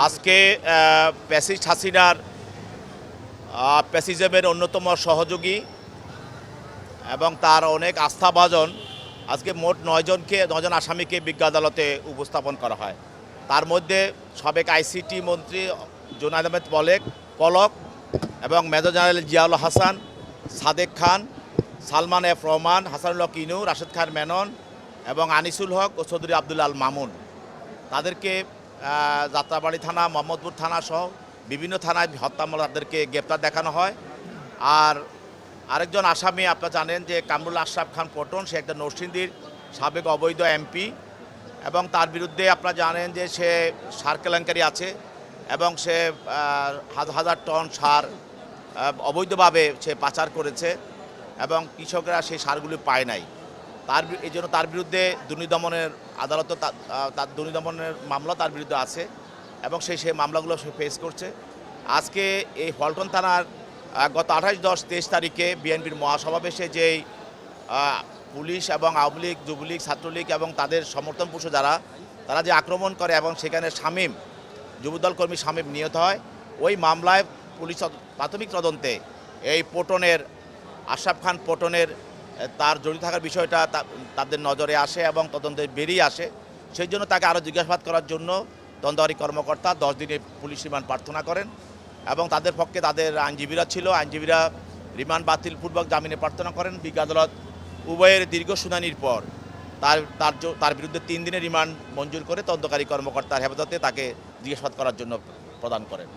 আজকে প্যাসিস্ট হাসিনার প্যাসিজমের অন্যতম সহযোগী এবং তার অনেক আস্থাভাজন আজকে মোট 9জন আসামিকে বিজ্ঞ আদালতে উপস্থাপন করা হয়। তার মধ্যে সাবেক আইসিটি মন্ত্রী জুনায়েদ আহমেদ পলক এবং মেজর জেনারেল জিয়াউল হাসান, সাদেক খান, সালমান এফ রহমান, হাসানুল হক ইনু, রাশেদ খান মেনন এবং আনিসুল হক ও চৌধুরী আব্দুল আল মামুন, তাদেরকে যাত্রাবাড়ি থানা, মোহাম্মদপুর থানা সহ বিভিন্ন থানায় হত্যা মামলা তাদেরকে গ্রেপ্তার দেখানো হয়। আর আরেকজন আসামি আপনারা জানেন যে কামরুল আশরাফ খান পটন, সে একটা নরসিংদীর সাবেক অবৈধ এমপি এবং তার বিরুদ্ধে আপনারা জানেন যে সে সার কেলেঙ্কারি আছে এবং সে হাজার টন সার অবৈধভাবে সে পাচার করেছে এবং কৃষকরা সেই সারগুলি পায় নাই। এই জন্য তার বিরুদ্ধে দুর্নীতি দমনের আদালত তার দুর্নীতি দমনের মামলা তার বিরুদ্ধে আছে এবং সেই মামলাগুলো সে ফেস করছে। আজকে এই ফলটন থানার গত 28-10-23 তারিখে বিএনপির মহাসমাবেশে যেই পুলিশ এবং আওয়ামী লীগ, যুবলীগ, ছাত্রলীগ এবং তাদের সমর্থন পুষ্ট তারা যে আক্রমণ করে এবং সেখানে শামীম, যুবদল কর্মী শামীম নিহত হয়, ওই মামলায় পুলিশ প্রাথমিক তদন্তে এই পটনের, আশরাফ খান পটনের তার জড়িত থাকার বিষয়টা তাদের নজরে আসে এবং তদন্তে বেরিয়ে আসে। সেই জন্য তাকে আরও জিজ্ঞাসাবাদ করার জন্য তদন্তকারী কর্মকর্তা 10 দিনের পুলিশ রিমান্ড প্রার্থনা করেন এবং তাদের পক্ষে তাদের আইনজীবীরা ছিল, আইনজীবীরা রিমান্ড বাতিলপূর্বক জামিনে প্রার্থনা করেন। বিজ্ঞ আদালত উভয়ের দীর্ঘ শুনানির পর তার বিরুদ্ধে 3 দিনের রিমান্ড মঞ্জুর করে তদন্তকারী কর্মকর্তার হেফাজতে তাকে জিজ্ঞাসাবাদ করার জন্য প্রদান করেন।